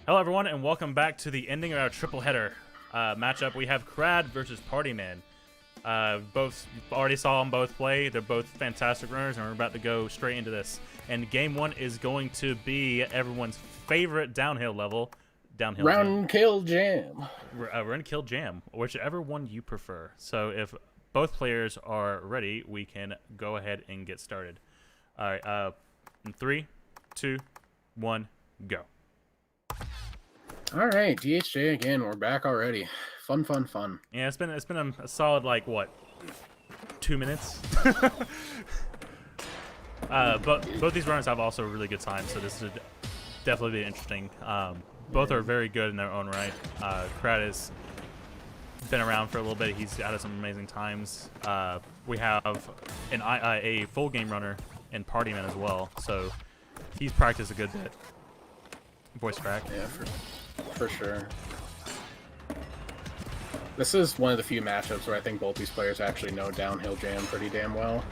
Hello, everyone, and welcome back to the ending of our triple header matchup. We have Krad versus Partyman. Both already saw them both play. They're both fantastic runners, and we're about to go straight into this. And game one is going to be everyone's favorite downhill level. Round kill jam. Run kill jam, whichever one you prefer. So if both players are ready, we can go ahead and get started. All right. In 3, 2, 1, go. All right, DHJ again. We're back already. Fun. Yeah, it's been a solid, like, what, 2 minutes. But both these runners have also really good time, so this would definitely be interesting. Both are very good in their own right. Krad has been around for a little bit. He's had some amazing times. We have a full game runner and Partyman as well, so he's practiced a good bit. Voice crack. Yeah, for sure. This is one of the few matchups where I think both these players actually know downhill jam pretty damn well.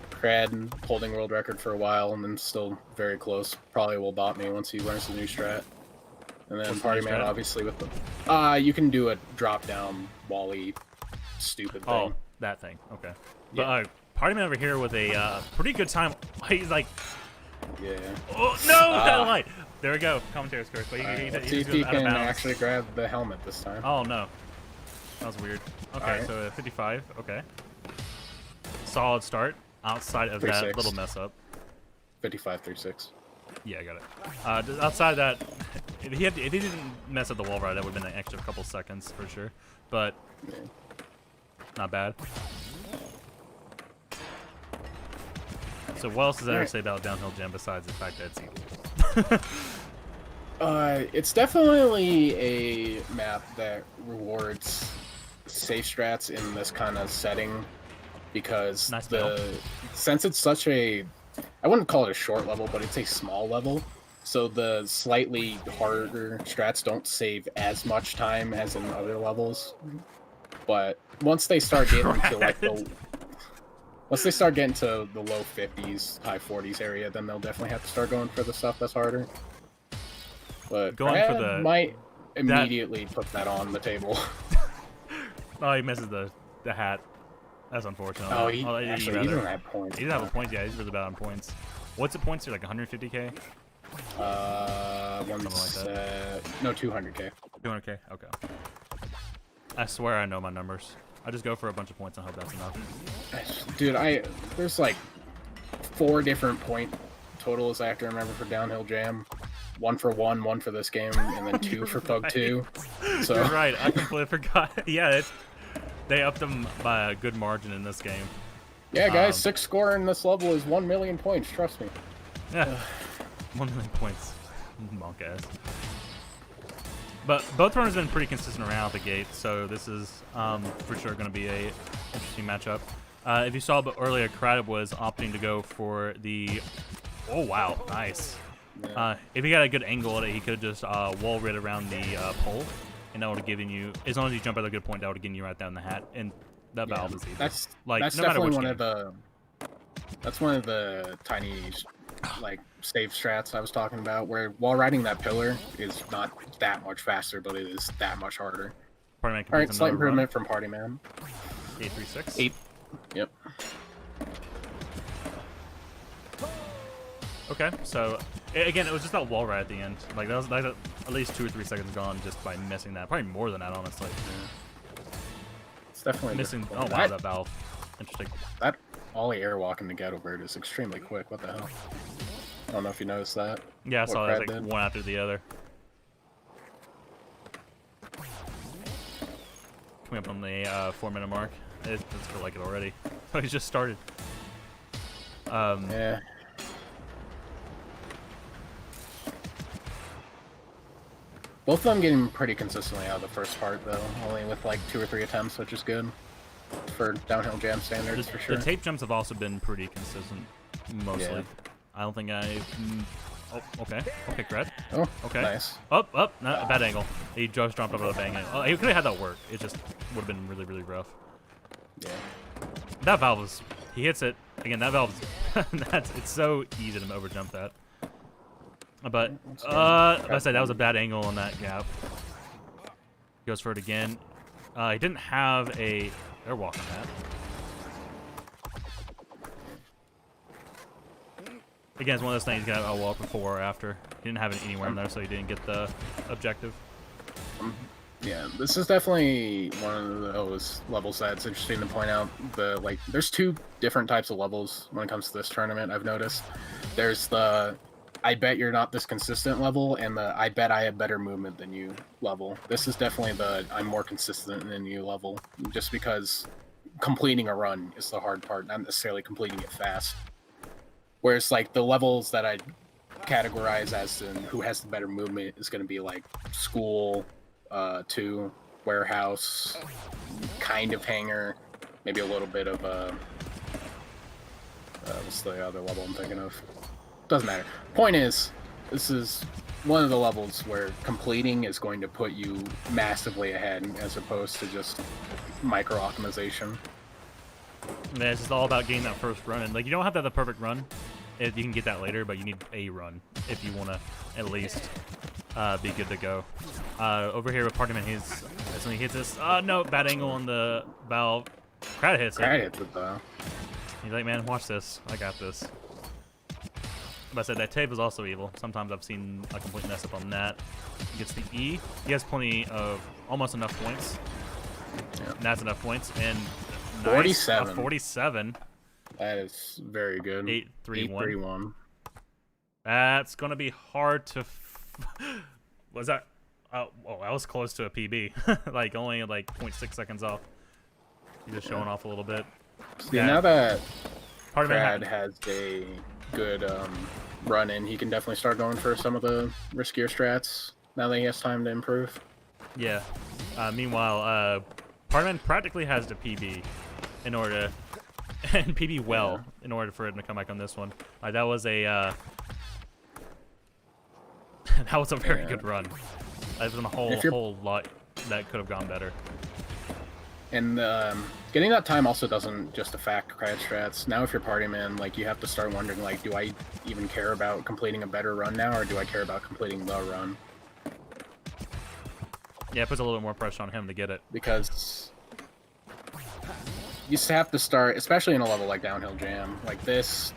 Krad holding world record for a while and then still very close. Probably will bot me once he learns the new strat. And then Partyman obviously with the you can do a drop down wally stupid thing. Oh, that thing. Okay. Yeah. But Partyman over here with a pretty good time. He's like, yeah. Oh no, that light. There we go. Commentary scores. But let's see if he can actually grab the helmet this time. Oh no, that was weird. Okay, so 55. Okay. Solid start. Outside of that little mess up. 55-36. Yeah, I got it. Outside of that, if he didn't mess up the wall ride, that would have been an extra couple seconds for sure. But not bad. So what else does that ever say about downhill jam besides the fact that it's easy? It's definitely a map that rewards safe strats in this kind of setting because since it's such a, I wouldn't call it a short level, but it's a small level. So the slightly harder strats don't save as much time as in other levels. But once they start getting to like once they start getting to the low 50s, high 40s area, then they'll definitely have to start going for the stuff that's harder. But Krad might immediately put that on the table. Oh, he misses the hat. That's unfortunate. Oh, he doesn't have points. He doesn't have a point. Yeah, he's really bad on points. What's the points here? Like 150k? Something like that. No, 200k. 200k. Okay. I swear I know my numbers. I just go for a bunch of points and hope that's enough. Dude, there's like 4 different point totals I have to remember for downhill jam. 1 for 1, 1 for this game, and then 2 for Thug 2. So you're right. I completely forgot. Yeah, they upped them by a good margin in this game. Yeah, guys, 6th score in this level is 1 million points. Trust me. Yeah, 1 million points. Monk ass. But both runners have been pretty consistent around the gate, so this is for sure going to be a interesting matchup. If you saw earlier, Krad was opting to go for the... Oh, wow. Nice. Yeah. If he got a good angle at it, he could have just wall rid around the pole, and that would have given you... As long as you jump at a good point, that would have given you right down the hat, and that valve is easy. That's no definitely one of the... That's one of the tiny... like save strats I was talking about, where wall riding that pillar is not that much faster, but it is that much harder. Alright, slight improvement from Partyman. 836. 8. Yep. Okay, so again, it was just that wall ride at the end. Like that was at least 2 or 3 seconds gone just by missing that. Probably more than that, honestly. Yeah. It's definitely missing. Oh wow, that valve. Interesting. That ollie airwalk in the ghetto bird is extremely quick. What the hell? I don't know if you noticed that. Yeah, I saw that like one after the other. Coming up on the 4-minute mark. It doesn't feel like it already. Oh, he just started. Yeah. Both of them getting pretty consistently out of the first part, though. Only with like 2 or 3 attempts, which is good for downhill jam standards, for sure. The tape jumps have also been pretty consistent, mostly. Yeah. I don't think I... Oh, okay. Okay, Krad. Oh, okay. Nice. Up. Not a bad angle. He just jumped up with a bang angle. Oh, he could have had that work. It just would have been really, really rough. Yeah. That valve was... He hits it. Again, that valve is... it's so easy to overjump that. But I said that was a bad angle on that gap. Goes for it again. He didn't have a airwalk on that. Again, it's one of those things you got to walk before or after. He didn't have it anywhere in there, so he didn't get the objective. Yeah, this is definitely one of those levels that's interesting to point out. There's two different types of levels when it comes to this tournament, I've noticed. There's the I bet you're not this consistent level, and the I bet I have better movement than you level. This is definitely the I'm more consistent than you level, just because completing a run is the hard part, not necessarily completing it fast. Whereas, like, the levels that I categorize as in who has the better movement is going to be, like, school, 2, warehouse, kind of hangar, maybe a little bit of, what's the other level I'm thinking of? Doesn't matter. Point is, this is one of the levels where completing is going to put you massively ahead as opposed to just micro-optimization. Yeah, it's just all about getting that first run. And, like, you don't have to have the perfect run. You can get that later, but you need a run if you want to at least be good to go. Over here with Partyman, he hits this. No, bad angle on the valve. Krad hits it. Krad hits it, though. He's like, man, watch this. I got this. But I said that tape is also evil. Sometimes I've seen a complete mess up on that. He gets the E. He has plenty of, almost enough points. Yeah. And that's enough points. And 47. 47. That is very good. 8-3-1. That's going to be hard to... Was that... Oh, I was close to a PB. Like, only like 0.6 seconds off. He's just showing off a little bit. See, now that Krad has a good run in, he can definitely start going for some of the riskier strats now that he has time to improve. Yeah. Meanwhile, Partyman practically has the PB in order to... and PB well in order for him to come back on this one. That was a that was a very good run. There's been a whole lot that could have gone better. And getting that time also doesn't just affect Krad strats. Now if you're Partyman, like, you have to start wondering, like, do I even care about completing a better run now, or do I care about completing the run? Yeah, it puts a little more pressure on him to get it. Because you have to start, especially in a level like Downhill Jam, like this,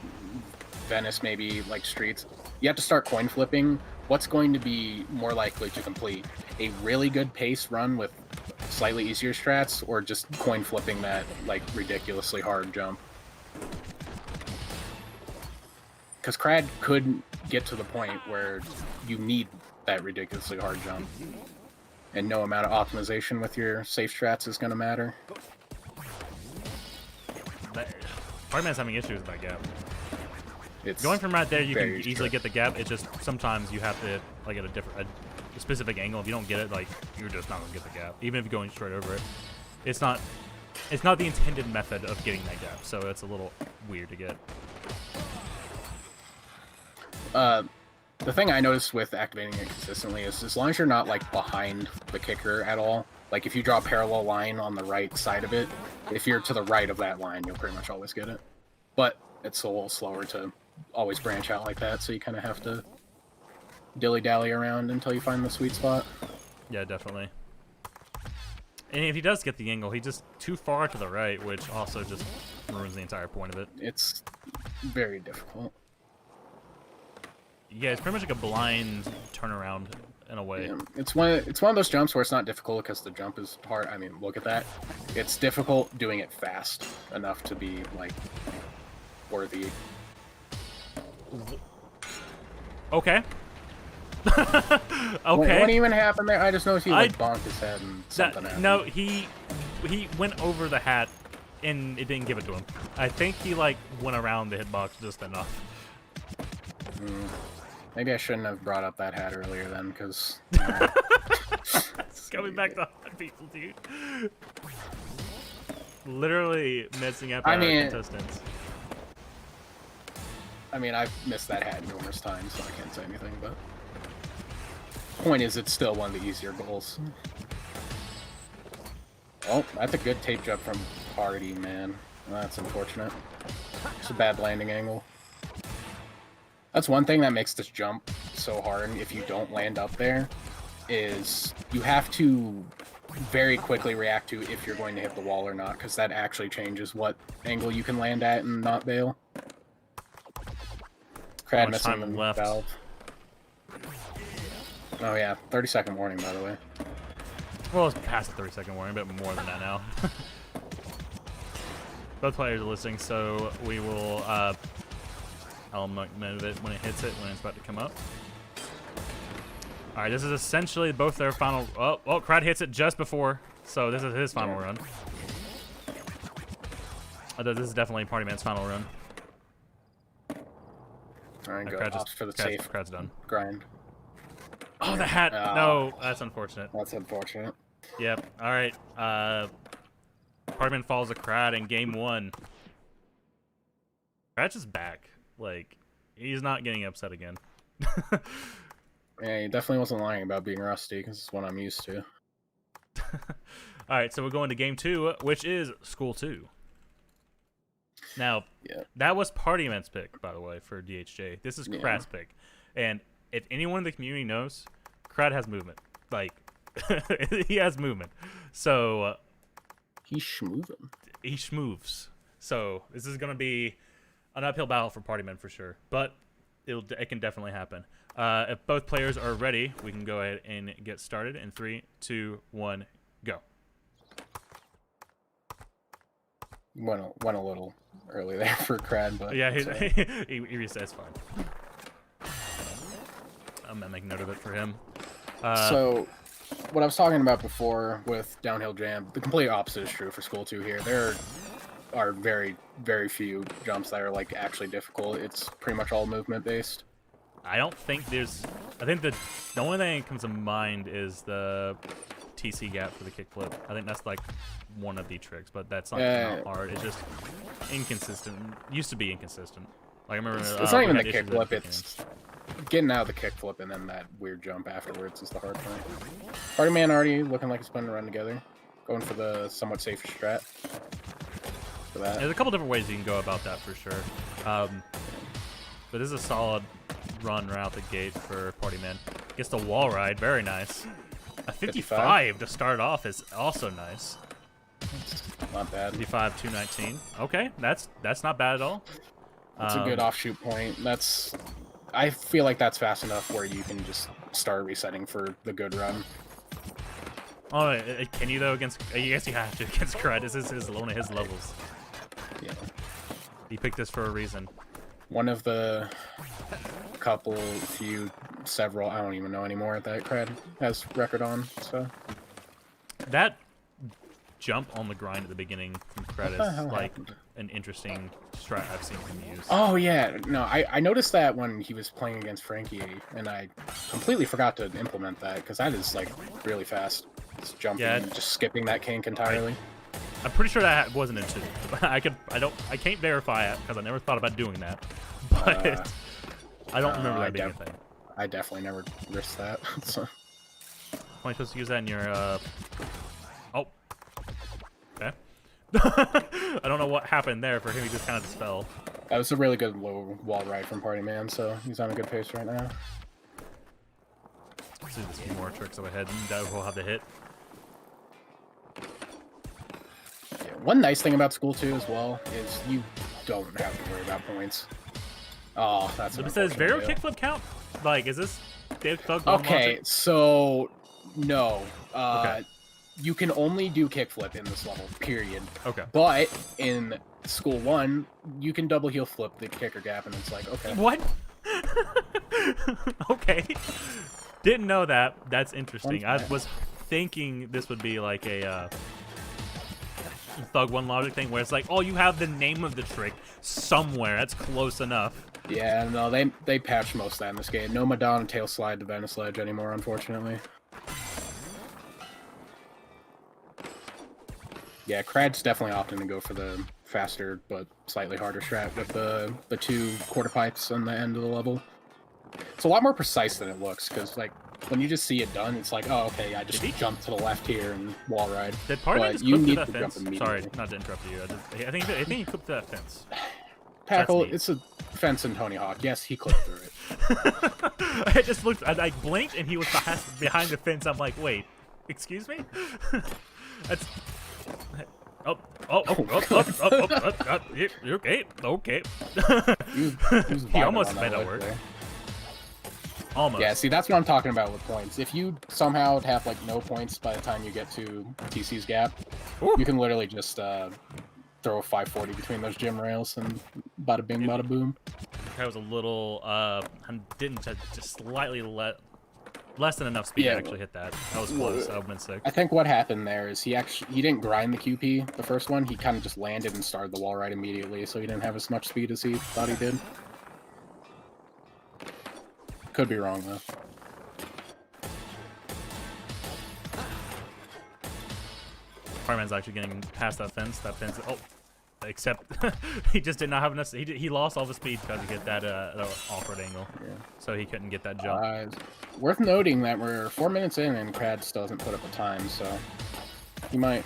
Venice, maybe, like Streets, you have to start coin flipping. What's going to be more likely to complete? A really good pace run with slightly easier strats, or just coin flipping that, like, ridiculously hard jump? Because Krad could get to the point where you need that ridiculously hard jump, and no amount of optimization with your safe strats is going to matter. Partyman's having issues with that gap. It's going from right there, you can easily get the gap. It's just sometimes you have to, like, at a specific angle. If you don't get it, like, you're just not gonna get the gap, even if you're going straight over it. It's not the intended method of getting that gap, so it's a little weird to get. The thing I noticed with activating it consistently is, as long as you're not, like, behind the kicker at all, like, if you draw a parallel line on the right side of it, if you're to the right of that line, you'll pretty much always get it. But it's a little slower to always branch out like that, so you kind of have to dilly-dally around until you find the sweet spot. Yeah, definitely. And if he does get the angle, he's just too far to the right, which also just ruins the entire point of it. It's very difficult. Yeah, it's pretty much like a blind turnaround in a way. Yeah, it's one of those jumps where it's not difficult because the jump is hard. I mean, look at that. It's difficult doing it fast enough to be, like, worthy. Okay. Okay. What even happened there? I just noticed he, like, bonked his head and something happened. No, he went over the hat and it didn't give it to him. I think he, like, went around the hitbox just enough. Maybe I shouldn't have brought up that hat earlier then, because... It's coming back to hunt people, dude. Literally messing up our contestants. I mean, I've missed that hat numerous times, so I can't say anything, but... Point is, it's still one of the easier goals. Oh, that's a good tape jump from Party, man. Well, that's unfortunate. It's a bad landing angle. That's one thing that makes this jump so hard if you don't land up there is you have to very quickly react to if you're going to hit the wall or not, because that actually changes what angle you can land at and not bail. Krad missing the left? valve. Oh yeah, 30-second warning, by the way. Well, it's past the 30-second warning, but more than that now. Both players are listening, so we will I'll move it when it hits it, when it's about to come up. All right, this is essentially both their final... Oh, Krad hits it just before, so this is his final run. Although this is definitely Party Man's final run. All right, go off for the safe. Krad's done. Grind. Oh, the hat! No, that's unfortunate. That's unfortunate. Yep. All right. Party Man follows a Krad in game 1. Krad's just back. Like, he's not getting upset again. Yeah, he definitely wasn't lying about being rusty, because it's what I'm used to. All right, so we're going to game 2, which is School 2. Now, that was Party Man's pick, by the way, for DHJ. This is Krad's pick. And if anyone in the community knows, Krad has movement. Like, he has movement. So... he's schmoving. He schmoves. So this is going to be an uphill battle for Party Man for sure. But it can definitely happen. If both players are ready, we can go ahead and get started in 3, 2, 1, go. Went a little early there for Krad, but yeah, he resets fine. I'm gonna make note of it for him. So, what I was talking about before with downhill jam, the complete opposite is true for School 2 here. There are very, very few jumps that are like actually difficult. It's pretty much all movement based. I don't think there's... I think the only thing that comes to mind is the TC gap for the kickflip. I think that's like one of the tricks, but that's not hard. It's just inconsistent. Used to be inconsistent. Like I remember. It's not even the kickflip. It's getting out of the kickflip and then that weird jump afterwards is the hard part. Party Man already looking like it's going to run together. Going for the somewhat safer strat. For that. There's a couple different ways you can go about that for sure. But this is a solid run right out the gate for Party Man. Gets the wall ride, very nice. A 55 to start off is also nice. Not bad. 55, 219. Okay, that's not bad at all. That's a good offshoot point. I feel like that's fast enough where you can just start resetting for the good run. Oh, can you though against? I guess you have to against Krad. This is one of his levels. Yeah. He picked this for a reason. One of the several, I don't even know anymore that Krad has record on, so. That jump on the grind at the beginning from Krad is like an interesting strat I've seen him use. Oh yeah, no, I noticed that when he was playing against Frankie, and I completely forgot to implement that, because that is like really fast. It's jumping and just skipping that kink entirely. I'm pretty sure that wasn't in 2. I can't verify it because I never thought about doing that. But I don't remember that being a thing. I definitely never risked that. So. Only supposed to use that in your oh. Okay. I don't know what happened there for him. He just kind of just fell. That was a really good low wall ride from Party Man, so he's on a good pace right now. Let's do a few more tricks up ahead, and that will have the hit. Yeah, one nice thing about School 2 as well is you don't have to worry about points. Oh, that's so. Does Vero kickflip count? Like, is this Thug okay, logic? So no. You can only do kickflip in this level, period. Okay. But in School 1, you can double heel flip the kicker gap, and it's like, okay. What? Okay. Didn't know that. That's interesting. I was thinking this would be like a Thug 1 logic thing where it's like, oh, you have the name of the trick somewhere. That's close enough. Yeah, no, they patched most of that in this game. No Madonna tail slide to Venice Ledge anymore, unfortunately. Yeah, Krad's definitely opting to go for the faster but slightly harder strat with the 2 quarter pipes on the end of the level. It's a lot more precise than it looks, because like when you just see it done, it's like, oh, okay, I just jump to the left here and wall ride. Did Party Man just clip to that fence? Sorry, not to interrupt you. I think he clipped that fence. Packle, it's a fence in Tony Hawk. Yes, he clipped through it. I just looked. I blinked, and he was behind the fence. I'm like, wait, excuse me? That's. Oh, okay. He almost made that work. Almost. Yeah, see, that's what I'm talking about with points. If you somehow have like no points by the time you get to TC's gap, you can literally just throw a 540 between those gym rails and bada bing, bada boom. That was a little, didn't just slightly less than enough speed to actually hit that. That was close. That would have been sick. I think what happened there is he didn't grind the QP the first one. He kind of just landed and started the wall ride immediately, so he didn't have as much speed as he thought he did. Could be wrong though. Fireman's actually getting past that fence. Oh, except he just did not have enough. He lost all the speed because he hit that awkward angle, so he couldn't get that jump. Worth noting that we're 4 minutes in and Krad still hasn't put up a time, so he might.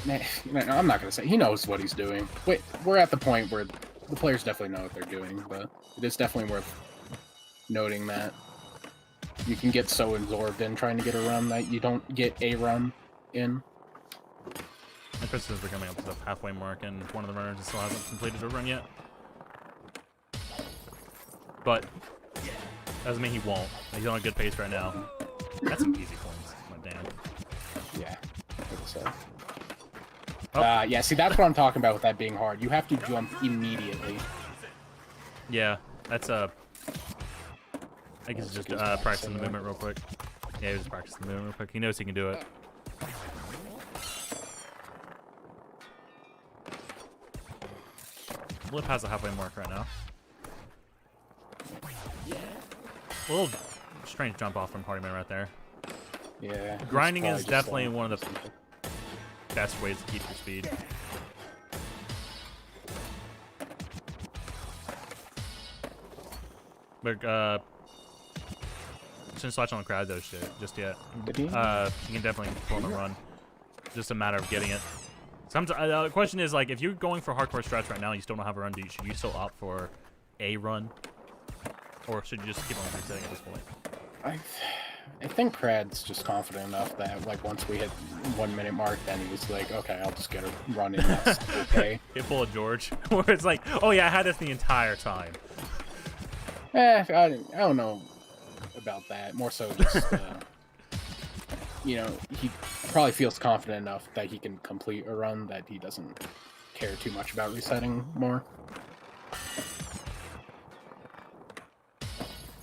I'm not gonna say he knows what he's doing. Wait, we're at the point where the players definitely know what they're doing, but it is definitely worth noting that you can get so absorbed in trying to get a run that you don't get a run in. And Kristen's are coming up to the halfway mark, and one of the runners still hasn't completed a run yet. But doesn't mean he won't. He's on a good pace right now. That's some easy points. My damn. Yeah, I think so. Yeah, see, that's what I'm talking about with that being hard. You have to jump immediately. Yeah, that's I think he's just practicing the movement real quick. Yeah, he's just practicing the movement real quick. He knows he can do it. Blip has a halfway mark right now. A little strange jump off from Partyman right there. Yeah. Grinding is definitely one of the best ways to keep your speed. But shouldn't swatch on the Krad though just yet. He can definitely pull him a run. Just a matter of getting it. The question is, like, if you're going for hardcore strats right now and you still don't have a run, should you still opt for a run? Or should you just keep on resetting at this point? I think Krad's just confident enough that, like, once we hit 1 minute mark, then he was like, okay, I'll just get a run in, that's okay. Get full of George, where it's like, oh yeah, I had this the entire time. I don't know about that. More so just, you know, he probably feels confident enough that he can complete a run that he doesn't care too much about resetting more.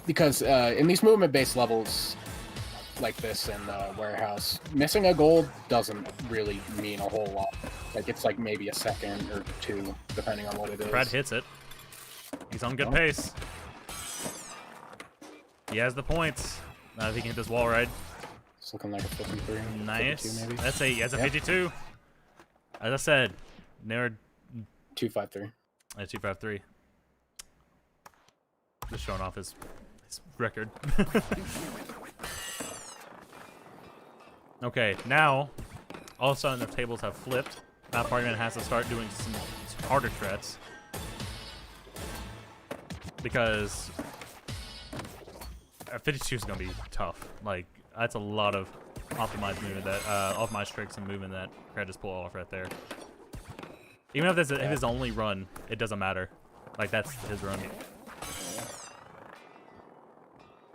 Because in these movement-based levels like this in Warehouse, missing a gold doesn't really mean a whole lot. Like, it's like maybe a second or two, depending on what it is. Krad hits it. He's on good pace. He has the points. Now if he can hit this wall ride. It's looking like a 53. Nice. 52 maybe. That's a 52. As I said, near 253. 253. Just showing off his record. Okay, now all of a sudden the tables have flipped. Now Partyman has to start doing some harder threats because 52 is gonna be tough. Like, that's a lot of optimized movement that optimized tricks and movement that Krad just pulled off right there. Even if it's his only run, it doesn't matter. Like, that's his run.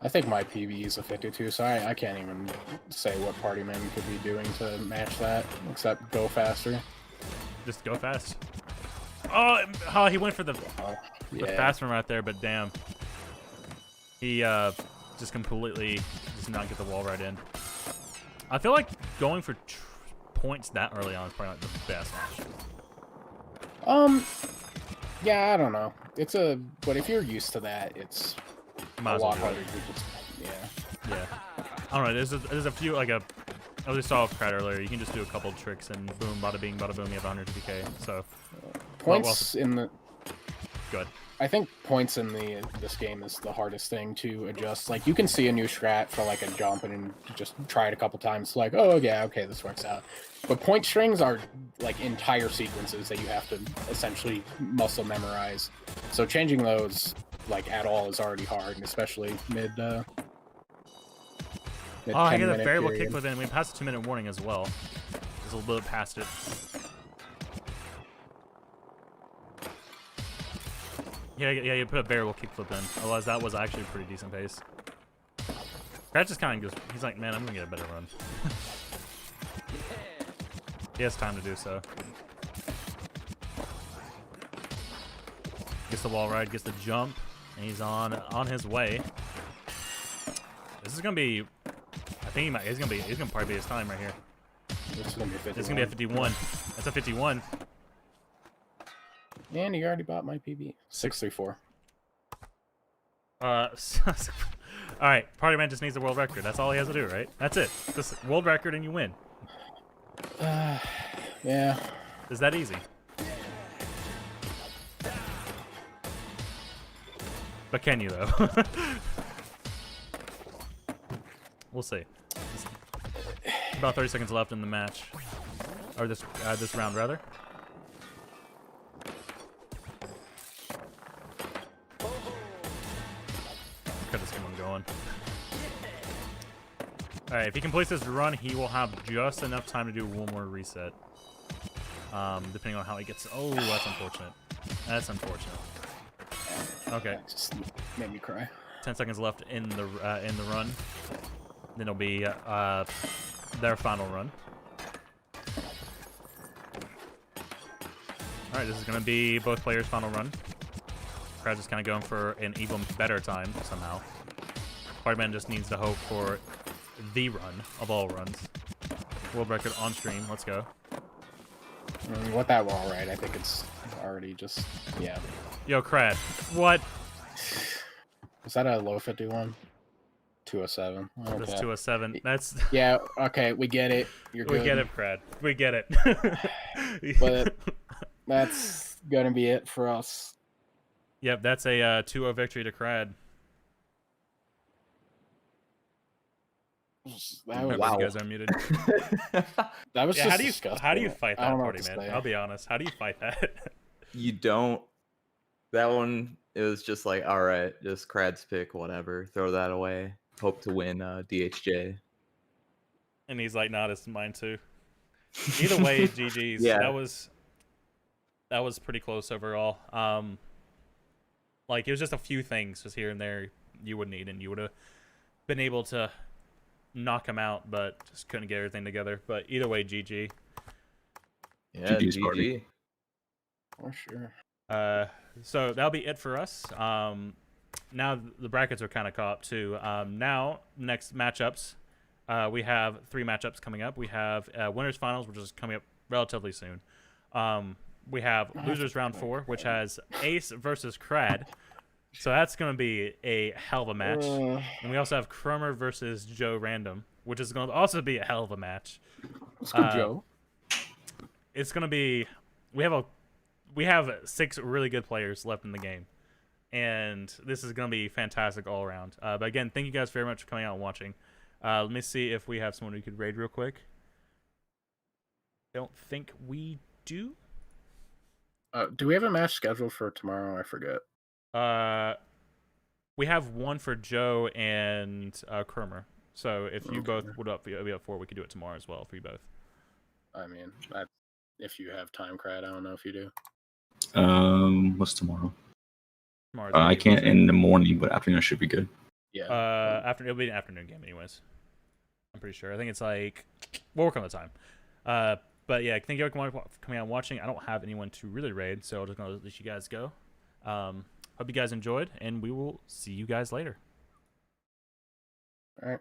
I think my PB is a 52, so I can't even say what Partyman could be doing to match that, except go faster. Just go fast. Oh, he went for the fast one right there, but damn. He just completely does not get the wall right in. I feel like going for points that early on is probably not the best option. Yeah, I don't know. But if you're used to that, it's Might a as well lot do harder it. to just, Yeah. I don't know. There's a few, like I just saw with Krad earlier. You can just do a couple tricks and boom, bada bing, bada boom. You have 150k. So points in the Good. I think points in this game is the hardest thing to adjust. Like, you can see a new strat for like a jump and just try it a couple times. Like, oh yeah, okay, this works out. But point strings are like entire sequences that you have to essentially muscle memorize. So changing those like at all is already hard, and especially mid. Oh, I get a variable period. kickflip in. We passed the 2-minute warning as well. Just a little bit past it. Yeah, you put a variable kickflip in. Otherwise, that was actually a pretty decent pace. Krad just kind of goes, he's like, man, I'm going to get a better run. He has time to do so. Gets the wall ride, gets the jump, and he's on his way. This is going to be, I think he's going to probably be his time right here. This is going to be a 51. It's going to be a 51. That's a 51. And he already bought my PB. 634. All right, Party Man just needs a world record. That's all he has to do, right? That's it. Just world record and you win. Yeah. Is that easy? But can you though? We'll see. About 30 seconds left in the match, or this round rather. Cut this one going. All right, if he completes this run, he will have just enough time to do one more reset. Depending on how he gets. Oh, that's unfortunate. That's unfortunate. Okay. That just made me cry. 10 seconds left in the run. Then it'll be their final run. All right, this is gonna be both players' final run. Krad just kind of going for an even better time somehow. Partyman just needs to hope for the run of all runs. World record on stream. Let's go. What that wall right? I think it's already just yeah. Yo, Krad. What? Was that a low 51? 207. Okay. That's 207. That's yeah. Okay, we get it. You're good. We get it, Krad. We get it. But that's gonna be it for us. Yep, that's a 2-0 victory to Krad. Wow. You guys are muted. That was just disgusting. How do you fight that party, man? Say. I'll be honest. How do you fight that? You don't. That one, it was just like, all right, just Krad's pick, whatever. Throw that away. Hope to win DHJ. And he's like, nah, this is mine too. Either way, GG's. Yeah. That was pretty close overall. Like, it was just a few things just here and there you would need, and you would have been able to knock him out, but just couldn't get everything together. But either way, GG. Yeah, GG's GG. party. For sure. So that'll be it for us. Now the brackets are kind of caught up too. Now, next matchups. We have 3 matchups coming up. We have winners finals, which is coming up relatively soon. We have losers round 4, which has Ace versus Krad. So that's going to be a hell of a match. And we also have Cromer versus Joe Random, which is going to also be a hell of a match. Let's go, Joe. It's going to be we have 6 really good players left in the game. And this is going to be fantastic all around. But again, thank you guys very much for coming out and watching. Let me see if we have someone we could raid real quick. Don't think we do. Do we have a match scheduled for tomorrow? I forget. We have one for Joe and Cromer. So if you both would be up for it, we could do it tomorrow as well for you both. I mean, if you have time, Krad, I don't know if you do. What's tomorrow? Tomorrow's I can't in the morning, but afternoon should be good. Yeah. It'll be an afternoon game anyways. I'm pretty sure. I think it's like we'll work on the time. But yeah, thank you everyone for coming out and watching. I don't have anyone to really raid, so I'm just gonna let you guys go. Hope you guys enjoyed, and we will see you guys later.